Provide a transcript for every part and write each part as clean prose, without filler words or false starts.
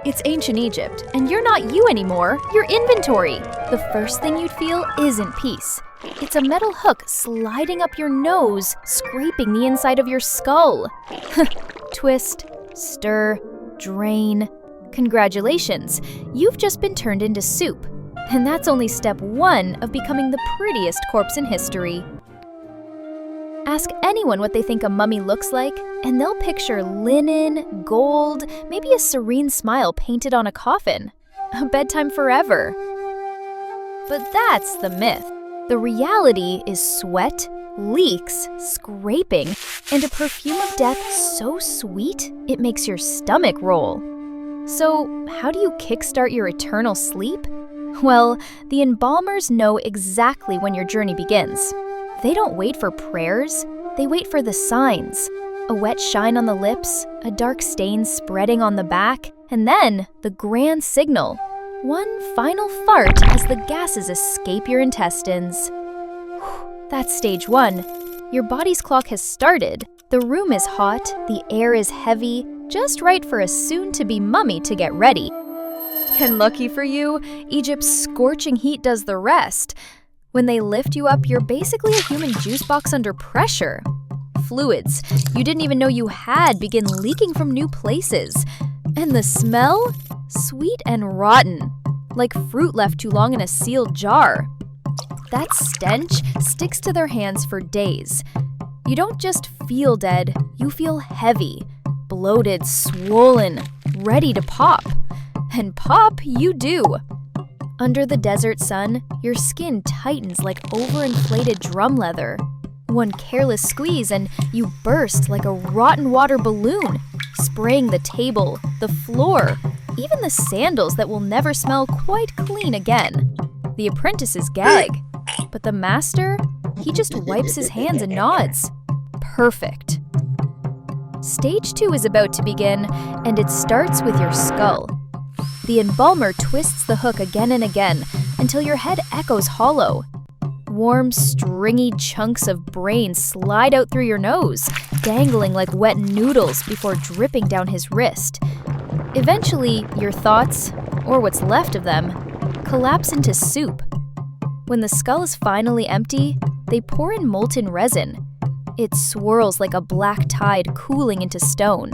It's ancient Egypt, and you're not you anymore, you're inventory. The first thing you'd feel isn't peace. It's a metal hook sliding up your nose, scraping the inside of your skull. Twist, stir, drain. Congratulations, you've just been turned into soup. And that's only step 1 of becoming the prettiest corpse in history. Ask anyone what they think a mummy looks like, and they'll picture linen, gold, maybe a serene smile painted on a coffin. A bedtime forever. But that's the myth. The reality is sweat, leaks, scraping, and a perfume of death so sweet it makes your stomach roll. So, how do you kickstart your eternal sleep? Well, the embalmers know exactly when your journey begins. They don't wait for prayers, they wait for the signs. A wet shine on the lips, a dark stain spreading on the back, and then the grand signal. One final fart as the gases escape your intestines. That's stage 1. Your body's clock has started. The room is hot, the air is heavy, just right for a soon-to-be mummy to get ready. And lucky for you, Egypt's scorching heat does the rest. When they lift you up, you're basically a human juice box under pressure. Fluids you didn't even know you had begin leaking from new places. And the smell? Sweet and rotten, like fruit left too long in a sealed jar. That stench sticks to their hands for days. You don't just feel dead, you feel heavy, bloated, swollen, ready to pop. And pop you do. Under the desert sun, your skin tightens like overinflated drum leather. One careless squeeze and you burst like a rotten water balloon, spraying the table, the floor, even the sandals that will never smell quite clean again. The apprentices gag, but the master, he just wipes his hands and nods. Perfect. Stage 2 is about to begin, and it starts with your skull. The embalmer twists the hook again and again until your head echoes hollow. Warm, stringy chunks of brain slide out through your nose, dangling like wet noodles before dripping down his wrist. Eventually, your thoughts, or what's left of them, collapse into soup. When the skull is finally empty, they pour in molten resin. It swirls like a black tide cooling into stone.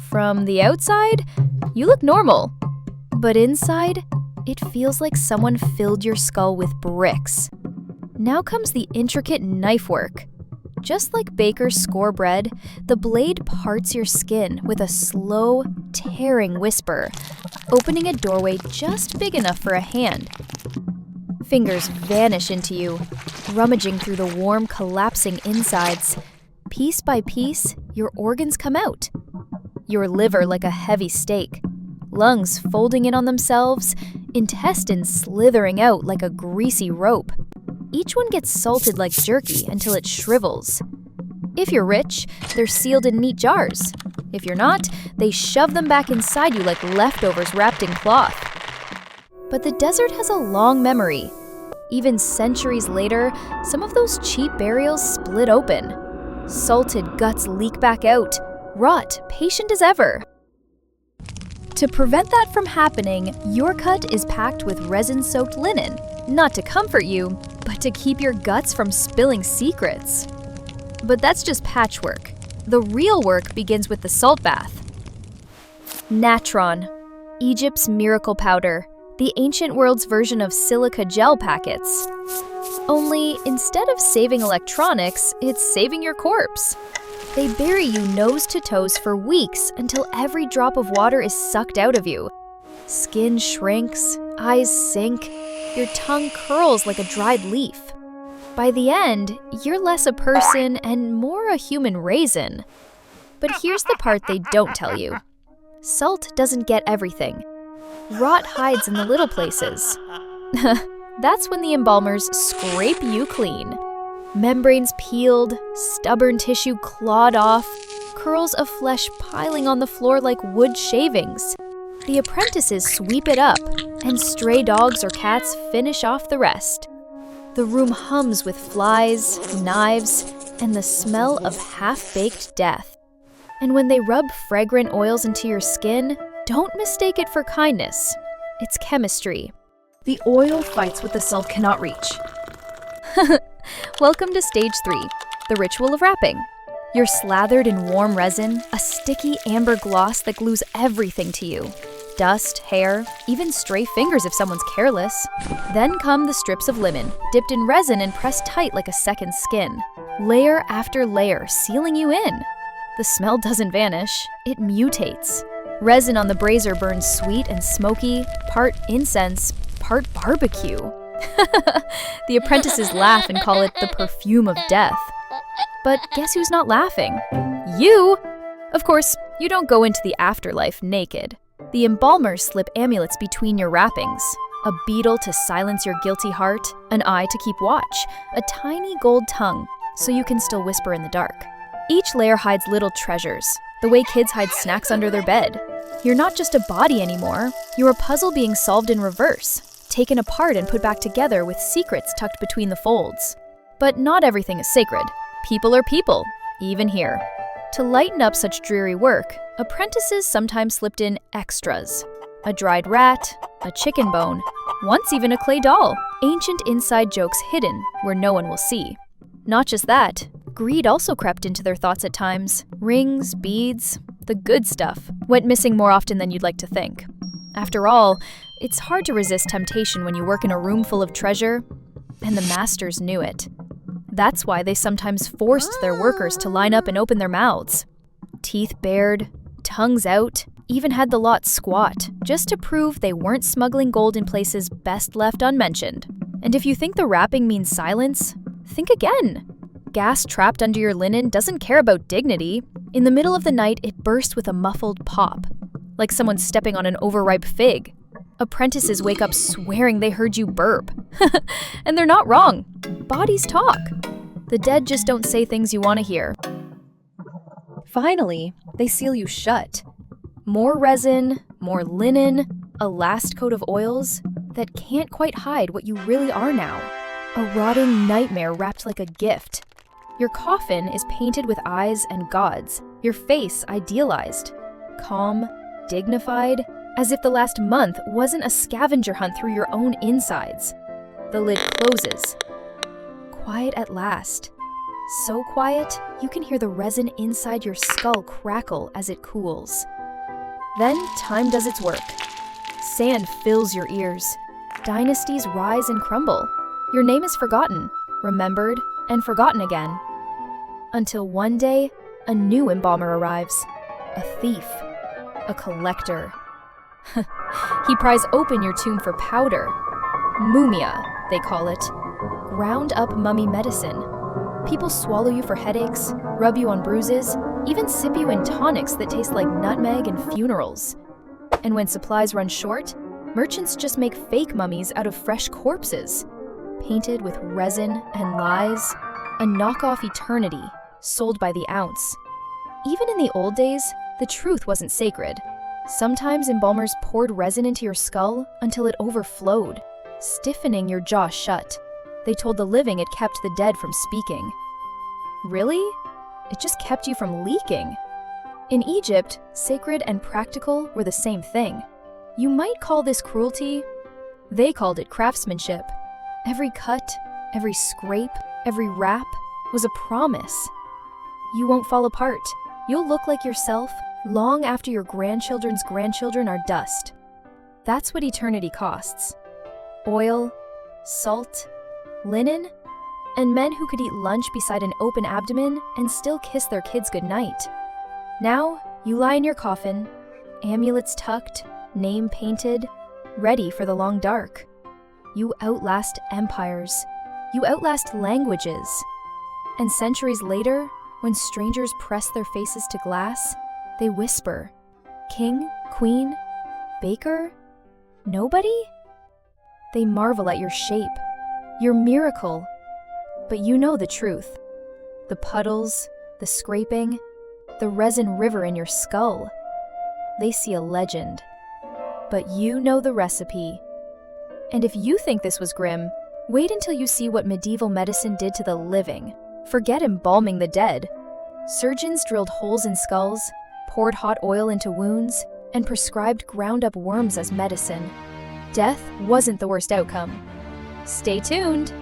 From the outside, you look normal. But inside, it feels like someone filled your skull with bricks. Now comes the intricate knife work. Just like bakers score bread, the blade parts your skin with a slow, tearing whisper, opening a doorway just big enough for a hand. Fingers vanish into you, rummaging through the warm, collapsing insides. Piece by piece, your organs come out. Your liver like a heavy steak, lungs folding in on themselves, intestines slithering out like a greasy rope. Each one gets salted like jerky until it shrivels. If you're rich, they're sealed in neat jars. If you're not, they shove them back inside you like leftovers wrapped in cloth. But the desert has a long memory. Even centuries later, some of those cheap burials split open. Salted guts leak back out, rot patient as ever. To prevent that from happening, your cut is packed with resin-soaked linen, not to comfort you, but to keep your guts from spilling secrets. But that's just patchwork. The real work begins with the salt bath. Natron, Egypt's miracle powder, the ancient world's version of silica gel packets. Only instead of saving electronics, it's saving your corpse. They bury you nose to toes for weeks until every drop of water is sucked out of you. Skin shrinks, eyes sink, your tongue curls like a dried leaf. By the end, you're less a person and more a human raisin. But here's the part they don't tell you. Salt doesn't get everything. Rot hides in the little places. That's when the embalmers scrape you clean. Membranes peeled, stubborn tissue clawed off, curls of flesh piling on the floor like wood shavings. The apprentices sweep it up, and stray dogs or cats finish off the rest. The room hums with flies, knives, and the smell of half-baked death. And when they rub fragrant oils into your skin, Don't mistake it for kindness. It's chemistry. The oil fights what the self cannot reach. Welcome to Stage 3, the ritual of wrapping. You're slathered in warm resin, a sticky amber gloss that glues everything to you. Dust, hair, even stray fingers if someone's careless. Then come the strips of linen, dipped in resin and pressed tight like a second skin. Layer after layer, sealing you in. The smell doesn't vanish, it mutates. Resin on the brazier burns sweet and smoky, part incense, part barbecue. The apprentices laugh and call it the perfume of death. But guess who's not laughing? You! Of course, you don't go into the afterlife naked. The embalmers slip amulets between your wrappings. A beetle to silence your guilty heart, an eye to keep watch, a tiny gold tongue so you can still whisper in the dark. Each layer hides little treasures, the way kids hide snacks under their bed. You're not just a body anymore, you're a puzzle being solved in reverse, taken apart and put back together with secrets tucked between the folds. But not everything is sacred. People are people, even here. To lighten up such dreary work, apprentices sometimes slipped in extras. A dried rat, a chicken bone, once even a clay doll. Ancient inside jokes hidden where no one will see. Not just that, greed also crept into their thoughts at times. Rings, beads, the good stuff went missing more often than you'd like to think. After all, it's hard to resist temptation when you work in a room full of treasure, and the masters knew it. That's why they sometimes forced their workers to line up and open their mouths. Teeth bared, tongues out, even had the lot squat, just to prove they weren't smuggling gold in places best left unmentioned. And if you think the wrapping means silence, think again. Gas trapped under your linen doesn't care about dignity. In the middle of the night, it bursts with a muffled pop, like someone stepping on an overripe fig. Apprentices wake up swearing they heard you burp. And they're not wrong. Bodies talk. The dead just don't say things you want to hear. Finally, they seal you shut. More resin, more linen, a last coat of oils that can't quite hide what you really are now. A rotting nightmare wrapped like a gift. Your coffin is painted with eyes and gods, your face idealized. Calm, dignified, as if the last month wasn't a scavenger hunt through your own insides. The lid closes. Quiet at last. So quiet, you can hear the resin inside your skull crackle as it cools. Then time does its work. Sand fills your ears. Dynasties rise and crumble. Your name is forgotten, remembered, and forgotten again. Until one day, a new embalmer arrives. A thief. A collector. He pries open your tomb for powder. Mumia, they call it. Ground up mummy medicine. People swallow you for headaches, rub you on bruises, even sip you in tonics that taste like nutmeg and funerals. And when supplies run short, merchants just make fake mummies out of fresh corpses. Painted with resin and lies, a knockoff eternity, sold by the ounce. Even in the old days, the truth wasn't sacred. Sometimes embalmers poured resin into your skull until it overflowed, stiffening your jaw shut. They told the living it kept the dead from speaking. Really? It just kept you from leaking. In Egypt, sacred and practical were the same thing. You might call this cruelty. They called it craftsmanship. Every cut, every scrape, every wrap was a promise. You won't fall apart. You'll look like yourself long after your grandchildren's grandchildren are dust. That's what eternity costs. Oil, salt, linen, and men who could eat lunch beside an open abdomen and still kiss their kids goodnight. Now, you lie in your coffin, amulets tucked, name painted, ready for the long dark. You outlast empires. You outlast languages. And centuries later, when strangers press their faces to glass, they whisper, "King, queen, baker, nobody?" They marvel at your shape, your miracle. But you know the truth. The puddles, the scraping, the resin river in your skull. They see a legend. But you know the recipe. And if you think this was grim, wait until you see what medieval medicine did to the living. Forget embalming the dead. Surgeons drilled holes in skulls, poured hot oil into wounds, and prescribed ground-up worms as medicine. Death wasn't the worst outcome. Stay tuned!